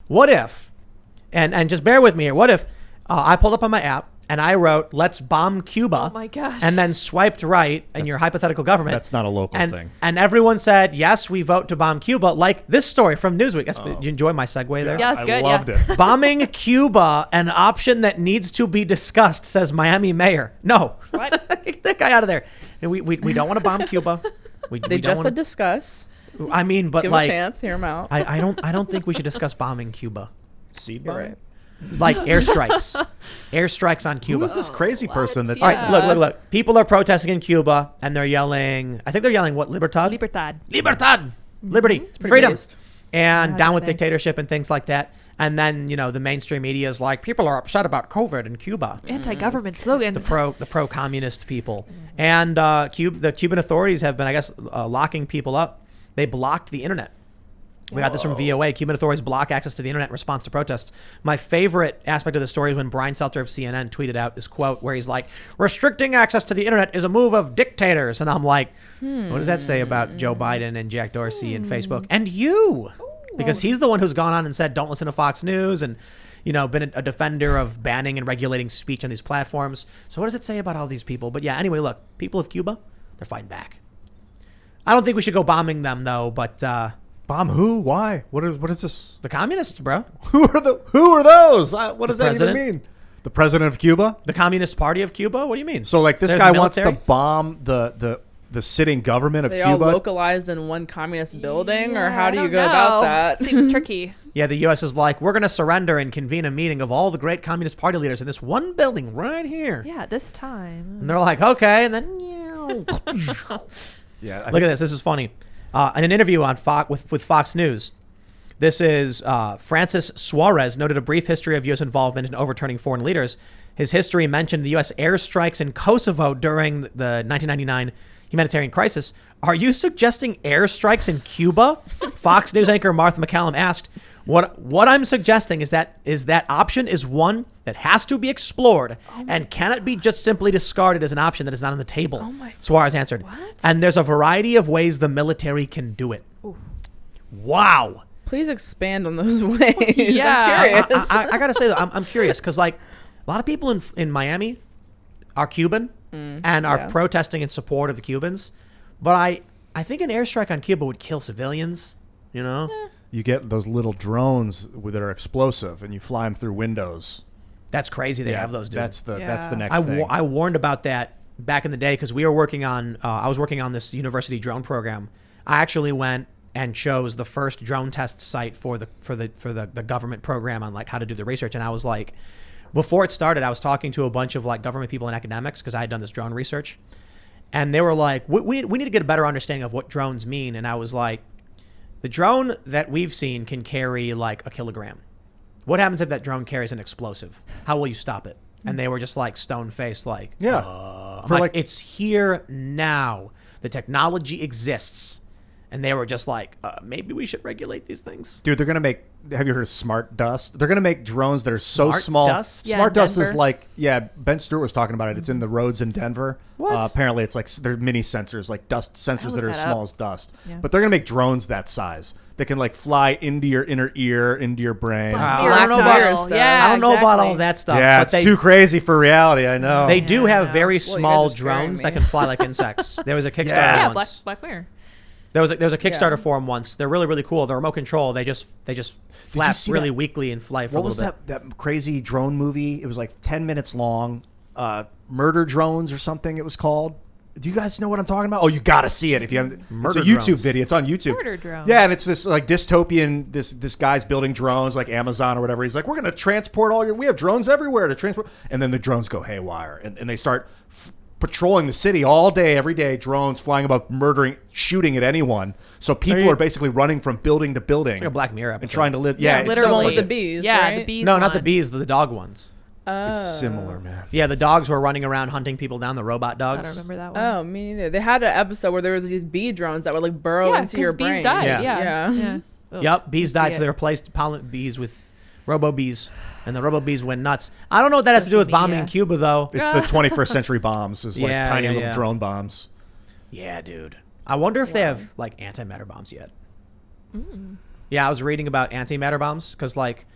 what if, and just bear with me here, what if I pulled up on my app and I wrote, let's bomb Cuba. Oh my gosh. And then swiped right in your hypothetical government. That's not a local thing. And everyone said, yes, we vote to bomb Cuba. Like this story from Newsweek. You enjoy my segue there? Yeah, it's good. I loved it. Bombing Cuba, an option that needs to be discussed, says Miami mayor. No. What? Get that guy out of there. We don't want to bomb Cuba. They just said discuss. I mean, but Give like, him a chance. Hear him out. I don't think we should discuss bombing Cuba. Seed You're bomb? right. Like airstrikes on Cuba. Who is this crazy person that's... All right, look. People are protesting in Cuba, and they're yelling. I think they're yelling what? Libertad. Libertad. Liberty. pretty Freedom. based. And down with thing. dictatorship and things like that. And then the mainstream media is like, people are upset about COVID in Cuba. Anti-government slogans. The pro-communist people. And the Cuban authorities have been, I guess, locking people up. They blocked the internet. We got this from VOA. Cuban authorities block access to the internet in response to protests. My favorite aspect of the story is when Brian Stelter of CNN tweeted out this quote where he's like, restricting access to the internet is a move of dictators. And I'm like, what does that say about Joe Biden and Jack Dorsey and Facebook? And you. Because he's the one who's gone on and said, don't listen to Fox News and, been a defender of banning and regulating speech on these platforms. So what does it say about all these people? But yeah, anyway, look, people of Cuba, they're fighting back. I don't think we should go bombing them, though, but... Bomb who? Why? What is this? The communists, bro. Who are those? What does that even president? mean? The president of Cuba? The Communist Party of Cuba? What do you mean? So like this They're guy the wants to military? bomb the sitting government of They all Cuba? localized in one communist building, or Yeah, how do I you don't go about know. that? Seems tricky. Yeah, the U.S. is like, we're going to surrender and convene a meeting of all the great Communist Party leaders in this one building right here. Yeah, this time. And they're like, okay, and then... Yeah. Look at this. This is funny. In an interview on with Fox News, this is Francis Suarez noted a brief history of U.S. involvement in overturning foreign leaders. His history mentioned the U.S. airstrikes in Kosovo during the 1999 humanitarian crisis. Are you suggesting airstrikes in Cuba? Fox News anchor Martha McCallum asked. What I'm suggesting is that option is one that has to be explored and cannot be just simply discarded as an option that is not on the table. Oh my- Suarez answered. What? And there's a variety of ways the military can do it. Ooh. Oh, Wow. Please expand on those ways. Yeah. I'm curious. I gotta say though, I'm curious because like a lot of people in Miami are Cuban and are protesting in support of the Cubans, but I think an airstrike on Cuba would kill civilians. You get those little drones that are explosive, and you fly them through windows. That's crazy. They have those, dude. That's the next I thing. I warned about that back in the day because we were working on. I was working on this university drone program. I actually went and chose the first drone test site for the government program on like how to do the research. And I was like, before it started, I was talking to a bunch of like government people and academics because I had done this drone research, and they were like, we need to get a better understanding of what drones mean. And I was like, the drone that we've seen can carry like a kilogram. What happens if that drone carries an explosive? How will you stop it? And they were just like stone-faced, like, Yeah. I'm like, it's here now. The technology exists. And they were just like, maybe we should regulate these things. Dude, they're going to make... Have you heard of smart dust? They're going to make drones that are so Smart small. dust? Yeah, Smart dust is Denver. like... Yeah, Ben Stewart was talking about it. It's in the roads in Denver. What? Apparently, it's like... They're mini sensors, like dust sensors look that are as that small up. as dust. Yeah. But they're going to make drones that size. That can like fly into your inner ear, into your brain. Wow. Mirror I don't know style. about- Yeah, I don't know about exactly. all that stuff. Yeah, but it's too crazy for reality, I know. They do Yeah, I have know. very you small guys are scaring drones me. that can fly like insects. There was a Kickstarter Yeah. Yeah, once. Black Mirror. There was a Kickstarter for them once. They're really, really cool. They're remote control. They just flap see really that? weakly and fly for What a was little bit. that crazy drone movie? It was like 10 minutes long. Murder Drones or something it was called. Do you guys know what I'm talking about? Oh, you got to see it if you haven't. Murder it's a YouTube Drones. video. It's on YouTube. Murder Drones. Yeah, and it's this like dystopian. This guy's building drones like Amazon or whatever. He's like, we're gonna transport all your. We have drones everywhere to transport. And then the drones go haywire, and they start patrolling the city all day, every day. Drones flying above, murdering, shooting at anyone. So people you- are basically running from building to building. It's like a Black Mirror and episode. trying to live. Yeah, it's literally. The one similar. with the bees, Yeah, right? the bees. No, not the one. bees. The dog ones. It's similar, man. Yeah, the dogs were running around hunting people down. The robot I dogs. don't remember that one. Oh, me neither. They had an episode where there was these bee drones that would like burrow yeah, into your bees brain. died. Yeah. Yeah. Yeah. Ugh, Yep, bees died, see so they it. replaced pollen bees with robo bees, and the robo bees went nuts. I don't know what that has to do Social with bombing media. Cuba, though. It's the 21st century bombs. Is like Yeah, tiny yeah, little yeah. drone bombs. Yeah, dude. I wonder if they have like antimatter bombs yet. Yeah, I was reading about antimatter bombs because, like,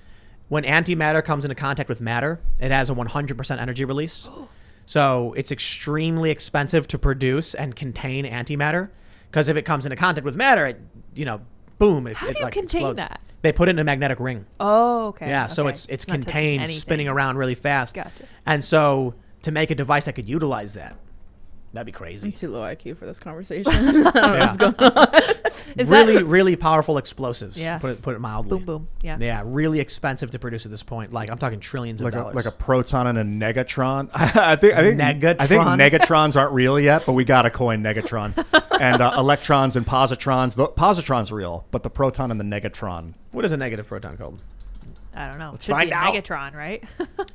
when antimatter comes into contact with matter, it has a 100% energy release. So it's extremely expensive to produce and contain antimatter because if it comes into contact with matter, it, boom, How do you like contain explodes. that? They put it in a magnetic ring. Oh, okay. Yeah, so okay. it's not touching contained, anything. spinning around really fast. Gotcha. And so to make a device that could utilize that'd be I'm crazy. too low IQ for this conversation. I don't know what's going on. Is really, that really powerful explosives. Yeah. Put it mildly. boom boom? Yeah. Yeah, really expensive to produce at this point. Like I'm talking trillions of Like dollars. a proton and a negatron. I think Megatron? negatrons aren't real yet, but we got to coin negatron. And electrons and positrons. The positron's real, but the proton and the negatron. What is a negative proton called? I don't know. Let's Should find be a out. Megatron, right?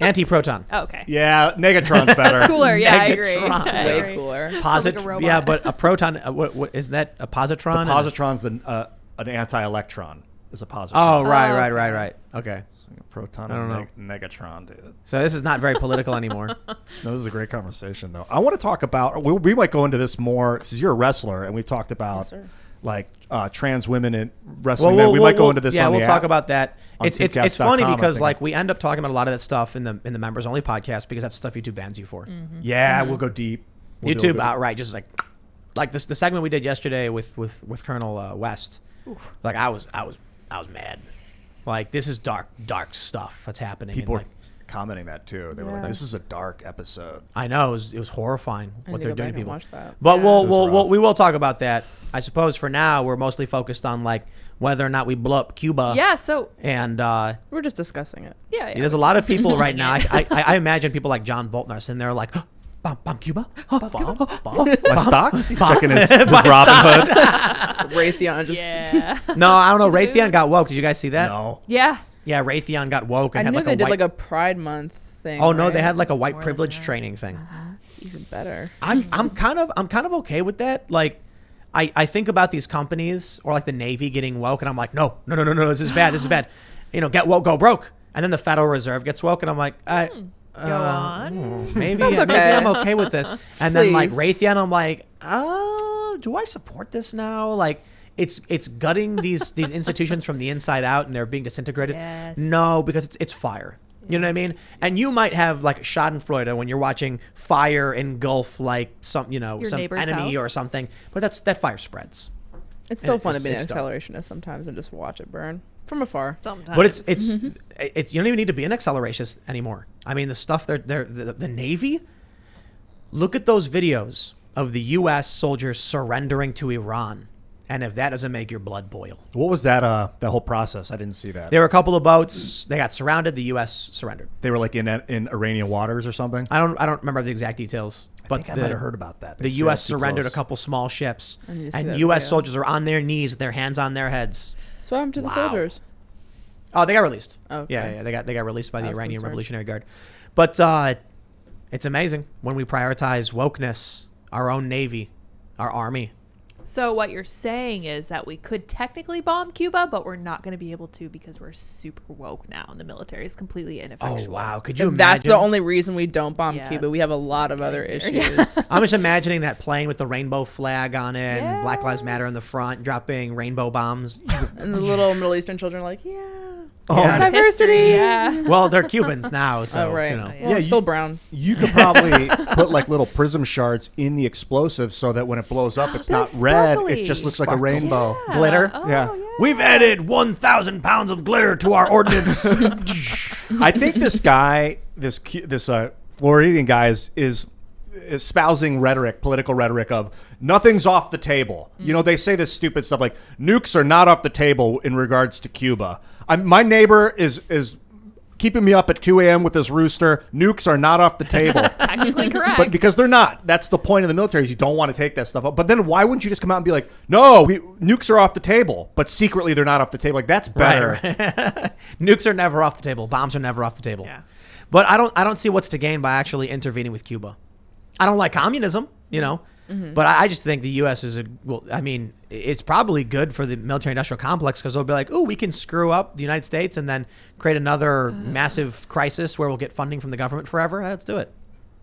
Antiproton. Oh, okay. Yeah, negatron's better. Cooler. Yeah, I agree. Megatron. I Way agree. cooler. Sounds like a robot. Yeah, but a proton. What is that? A positron? The positron's an anti-electron. Is a positron. Oh, Oh, right. Okay. A proton I don't and negatron, dude. So this is not very political anymore. No, this is a great conversation, though. I want to talk about. We might go into this more because you're a wrestler, and we talked about Yes, sir. like trans women in wrestling. men. We might go into this. Yeah, on we'll the talk app. about that. on It's Timcast.com, funny I because think. like we end up talking about a lot of that stuff in the members only podcast because that's stuff YouTube bans you for. Yeah, we'll go deep. We'll do a YouTube bit- outright just like this the segment we did yesterday with Colonel West. Like I was mad. Like this is dark stuff that's happening. People and, were like, commenting that too. They were like, Yeah. "This is a dark episode." I know it was horrifying I what need they're to go doing to back and people. watch that. But Yeah. we will talk about that. I suppose for now we're mostly focused on like whether or not we blow up Cuba. Yeah. So And We're just discussing it. yeah. there's a lot of people right now. I imagine people like John Bolton are sitting there like, bomb Cuba, bomb. My stocks? He's checking his Robin Hood. Raytheon just. Yeah. No, I don't know. Raytheon got woke. Did you guys see that? No. Yeah. Yeah, Raytheon got woke and I had knew like they a did white. like a Pride Month thing. Oh no, right? they had like a It's white more privilege than that. training thing. Even better. I'm kind of okay with that. Like, I think about these companies or like the Navy getting woke, and I'm like, no, this is bad. This is bad. Get woke, go broke. And then the Federal Reserve gets woke, and I'm like, Go on. maybe That's maybe okay. I'm okay with this. And then like Please. Raytheon, I'm like, do I support this now? Like, it's gutting these institutions from the inside out, and they're being disintegrated. Yes. No, because it's fire. You know what I mean? And you might have like Schadenfreude when you're watching fire engulf like some some neighbor's enemy house. or something, but that fire spreads. It's still And fun to it's- be an it's dark. accelerationist sometimes and just watch it burn from afar. Sometimes. But it's you don't even need to be an accelerationist anymore. I mean, the stuff the Navy. Look at those videos of the U.S. soldiers surrendering to Iran, and if that doesn't make your blood boil. What was that? That whole process? I didn't see that. There were a couple of boats. They got surrounded. The U.S. surrendered. They were like in Iranian waters or something. I don't remember the exact details, but I think I might have heard about that. They The said U.S. too surrendered close. a couple small ships, I need to see and that U.S. video. soldiers are on their knees with their hands on their heads. So what happened to the Wow. soldiers? Oh, they got released. Okay. Yeah, they got released by I the was Iranian concerned. Revolutionary Guard. But it's amazing when we prioritize wokeness, our own Navy, our Army. So what you're saying is that we could technically bomb Cuba, but we're not going to be able to because we're super woke now, and the military is completely Oh ineffectual. wow, could you If that's imagine? the only reason we don't bomb Yeah, Cuba, we have a lot of other getting issues. there. I'm just imagining that plane with the rainbow flag on it, and Black Lives Matter in the front, dropping rainbow bombs. And the little Middle Eastern children are like, yeah. Oh, Yeah. diversity. History, yeah. well, they're Cubans now, so Oh, right. you know. Yeah. Well, Yeah, it's still you- brown. You could probably put like little prism shards in the explosive so that when it blows up, it's They're not red. sparkly. It just looks like a Sparkles. rainbow. Yeah. Glitter? Oh, Yeah. We've added 1,000 pounds of glitter to our ordnance. I think this guy, this Floridian guy, is espousing rhetoric, political rhetoric of nothing's off the table. You know, they say this stupid stuff like nukes are not off the table in regards to Cuba. My neighbor is keeping me up at 2 a.m. with this rooster. Nukes are not off the table. Technically correct. But because they're not, that's the point of the military is you don't want to take that stuff up. But then why wouldn't you just come out and be like, no, nukes are off the table, but secretly they're not off the table? Like that's better. Right. Nukes are never off the table. Bombs are never off the table. Yeah. But I don't see what's to gain by actually intervening with Cuba. I don't like communism, but I just think the U.S. it's probably good for the military-industrial complex because they'll be like, oh, we can screw up the United States and then create another massive crisis where we'll get funding from the government forever. Let's do it.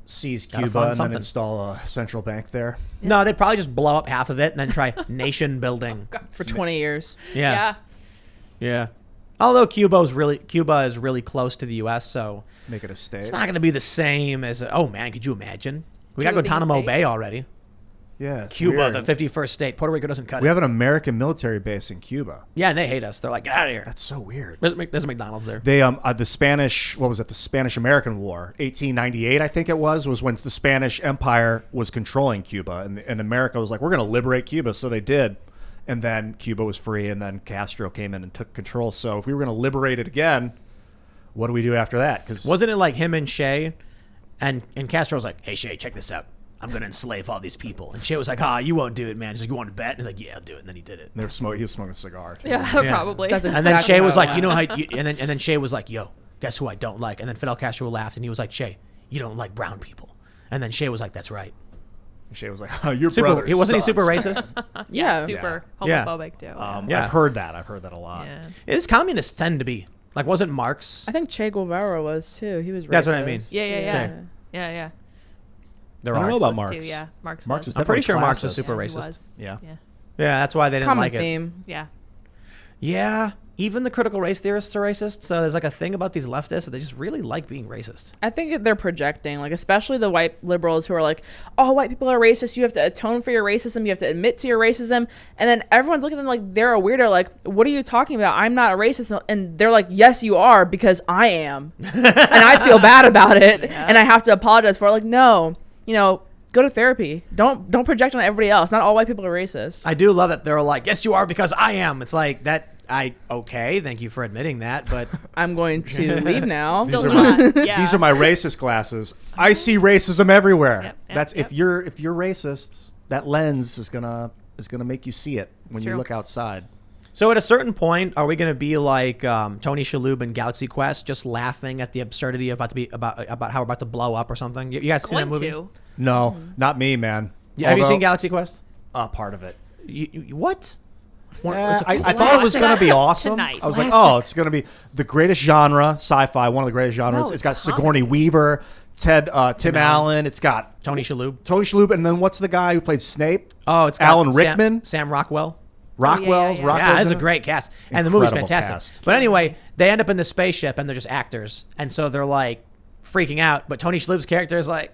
Seize Gotta Cuba fund and something. then install a central bank there. No, they'd probably just blow up half of it and then try nation building. For 20 years. Yeah. Yeah. Although Cuba is really close to the U.S., so Make it a state. it's not going to be the same as. Oh man, could you imagine? We got Cuba being a Guantanamo state? Bay already. Yeah, it's Cuba, weird. the 51st state. Puerto Rico doesn't cut We it. have an American military base in Cuba. Yeah, and they hate us. They're like, get out of here. That's so weird. There's a McDonald's there. They the Spanish, what was it? The Spanish-American War, 1898, I think it was when the Spanish Empire was controlling Cuba, and America was like, we're going to liberate Cuba, so they did, and then Cuba was free, and then Castro came in and took control. So if we were going to liberate it again, what do we do after that? Because Wasn't it like him and Che, and Castro was like, hey Che, check this out. I'm gonna enslave all these people. And Che was like, you won't do it, man. He's like, you want to bet? And he's like, yeah, I'll do it. And then he did it. he was smoking a cigar. Too. Yeah, probably. That's And then exactly Che was how it like, you know went. how, and then Che was like, yo, guess who I don't like? And then Fidel Castro laughed, and he was like, Che, you don't like brown people. And then Che was like, that's right. Shea was like, oh, your Super, brother he wasn't he sucks. super racist? yeah, Yeah. super Yeah. homophobic too. Yeah. I've heard that a lot. Yeah. His communists tend to be. Like, wasn't Marx? I think Che Guevara was too. He was. That's what I racist. mean. Yeah. There I don't are. know about Marx Marx. too, yeah. Marx Marx was. is I'm pretty sure definitely Marx was classist. super He racist. was. Yeah. Yeah. Yeah, that's why they didn't Common like it. theme. Yeah. Yeah, even the critical race theorists are racist. So there's like a thing about these leftists that they just really like being racist. I think they're projecting, like especially the white liberals who are like, "Oh, white people are racist. You have to atone for your racism. You have to admit to your racism." And then everyone's looking at them like they're a weirdo. Like, what are you talking about? I'm not a racist. And they're like, "Yes, you are, because I am, and I feel bad about it, and I have to apologize for it." Like, no, go to therapy. Don't project on everybody else. Not all white people are racist. I do love that they're like, yes, you are because I am. It's like that. Okay, thank you for admitting that, but I'm going to leave now. Still are not. Yeah. These are my racist glasses. I see racism everywhere. Yep, That's yep. if you're racist, that lens is gonna make you see it when you true. look outside. so at a certain point, are we going to be like Tony Shalhoub in Galaxy Quest, just laughing at the absurdity about how we're about to blow up or something? You guys seen that Going movie? to. No, not me, man. Yeah, have you Although- seen Galaxy Quest? Part of it? What? Yeah, It's a I thought it was classic going to be awesome. tonight. I was like, Classic. oh, it's going to be the greatest genre, sci-fi, one of the greatest genres. No, it's got it's Sigourney comedy. Weaver, Tim Allen. It's got Tony Shalhoub. Tony Shalhoub, and then what's the guy who played Snape? Oh, it's got Alan Sam- Rickman, Sam Rockwell. Rockwell's. yeah. Rockwell's Yeah, that's a in it. great cast, and the movie's Incredible fantastic. cast. But anyway, they end up in the spaceship, and they're just actors, and so they're like freaking out. But Tony Shalhoub's character is like,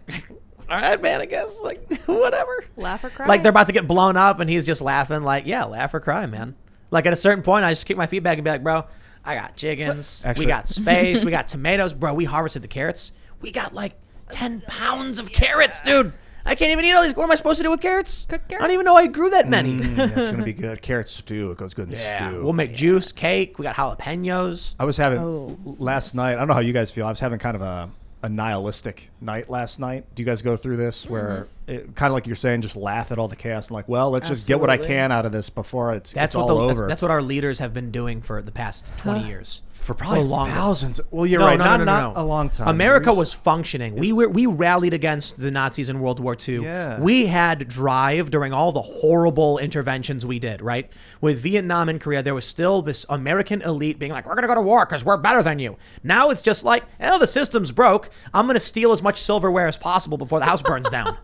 "All right, man, I guess like whatever." Laugh or cry. Like they're about to get blown up, and he's just laughing, like, "Yeah, laugh or cry, man." Like at a certain point, I just kick my feet back and be like, "Bro, I got chickens, Actually- we got space, we got tomatoes, bro. We harvested the carrots. We got like 10 pounds of carrots, dude. I can't even eat all these. What am I supposed to do with carrots? Cook I don't carrots? even know I grew that many." Yeah, it's going to be good. Carrot stew. It goes good in Yeah, stew. we'll make juice, cake. We got jalapenos. I was having last night. I don't know how you guys feel. I was having kind of a nihilistic night last night. Do you guys go through this where kind of like you're saying, just laugh at all the chaos and like, well, let's just get what I Absolutely. can out of this before it's That's all what over. that's what our leaders have been doing for the past 20 years. for probably or longer. thousands. Well, you're right. Not a long time. America Years. was functioning. We rallied against the Nazis in World War II. Yeah. We had drive during all the horrible interventions we did, right? With Vietnam and Korea, there was still this American elite being like, we're going to go to war because we're better than you. Now it's just like, oh, the system's broke. I'm going to steal as much silverware as possible before the house burns down.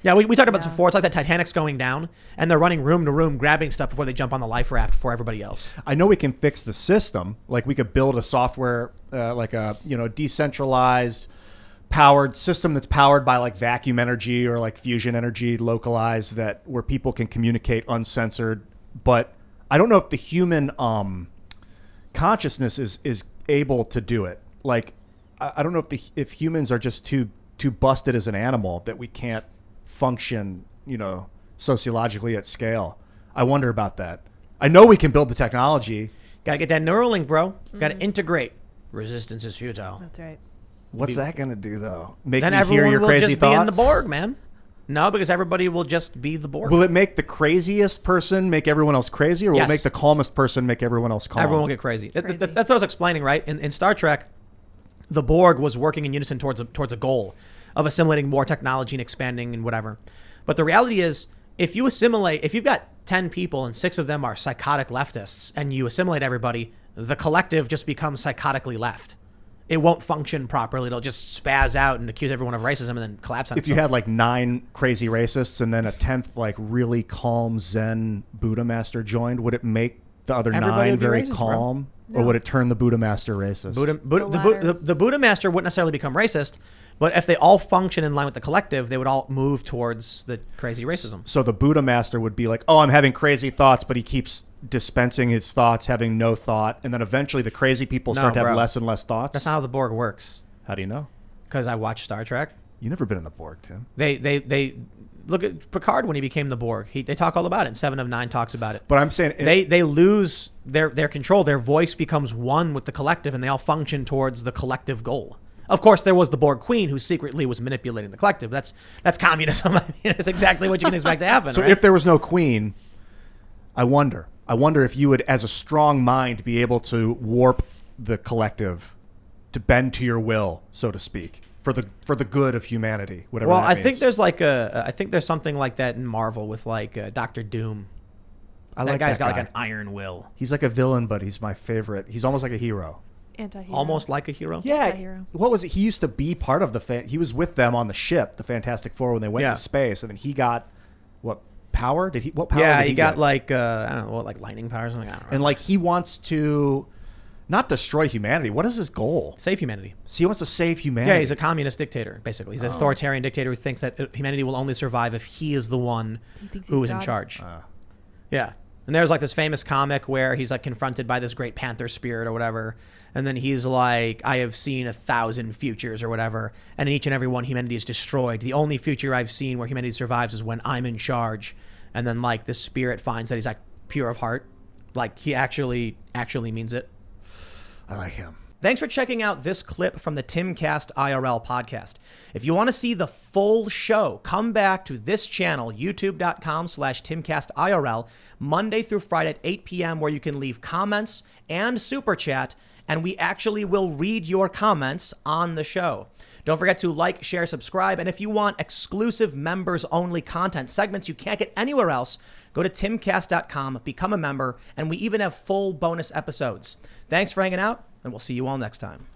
Yeah, we talked about this before. It's like that Titanic's going down, and they're running room to room, grabbing stuff before they jump on the life raft for everybody else. I know we can fix the system. Like we could build a software, like a decentralized, powered system that's powered by like vacuum energy or like fusion energy, localized, that where people can communicate uncensored. But I don't know if the human consciousness is able to do it. Like I don't know if humans are just too busted as an animal that we can't function, sociologically at scale. I wonder about that. I know we can build the technology. Gotta get that Neuralink, bro. Gotta integrate. Resistance is futile. That's right. What's that going to do, though? Make Then me hear everyone your will crazy just thoughts? be in the Borg, man. No, because everybody will just be the Borg. Will it make the craziest person make everyone else crazy, or will Yes. it make the calmest person make everyone else calm? Everyone will get crazy. Crazy. That's what I was explaining, right? In Star Trek, the Borg was working in unison towards a goal of assimilating more technology and expanding and whatever. But the reality is, if you've got 10 people and 6 of them are psychotic leftists and you assimilate everybody, the collective just becomes psychotically left. It won't function properly. It'll just spaz out and accuse everyone of racism and then collapse on If you itself. had like 9 crazy racists and then a 10th like really calm Zen Buddha master joined, would it make the other Everybody 9 would be very racist, bro. calm? Or would it turn the Buddha Master racist? The Buddha Master wouldn't necessarily become racist, but if they all function in line with the collective, they would all move towards the crazy racism. So the Buddha Master would be like, oh, I'm having crazy thoughts, but he keeps dispensing his thoughts, having no thought. And then eventually the crazy people start to have less and less thoughts. That's not how the Borg works. How do you know? Because I watch Star Trek. You've never been in the Borg, Tim. They look at Picard when he became the Borg. They talk all about it. And 7 of 9 talks about it. But I'm saying they lose their control. Their voice becomes one with the collective, and they all function towards the collective goal. Of course, there was the Borg Queen who secretly was manipulating the collective. That's communism. I mean, it's exactly what you can expect to happen. So right? if there was no queen, I wonder if you would, as a strong mind, be able to warp the collective to bend to your will, so to speak, for the good of humanity. Whatever. Well, that I means. think there's something like that in Marvel with like Doctor Doom. That guy's got like an iron will. He's like a villain, but he's my favorite. He's almost like a hero. Anti-hero. Almost like a hero. Yeah. Anti-hero. What was it? He used to be part of he was with them on the ship, the Fantastic Four, when they went into space, and then he got what power? What power? Yeah, did he got get? like I don't know what, like lightning powers or something. I don't know. And like he wants to not destroy humanity. What is his goal? Save humanity. So he wants to save humanity. Yeah, he's a communist dictator, basically. He's an authoritarian dictator who thinks that humanity will only survive if he is the one who is in charge. Yeah. And there's like this famous comic where he's like confronted by this great panther spirit or whatever. And then he's like, I have seen 1,000 futures or whatever. And in each and every one, humanity is destroyed. The only future I've seen where humanity survives is when I'm in charge. And then like the spirit finds that he's like pure of heart. Like he actually means it. I like him. Thanks for checking out this clip from the Timcast IRL podcast. If you want to see the full show, come back to this channel, youtube.com/TimcastIRL, Monday through Friday at 8 p.m., where you can leave comments and super chat, and we actually will read your comments on the show. Don't forget to like, share, subscribe, and if you want exclusive members-only content, segments you can't get anywhere else, go to timcast.com, become a member, and we even have full bonus episodes. Thanks for hanging out, and we'll see you all next time.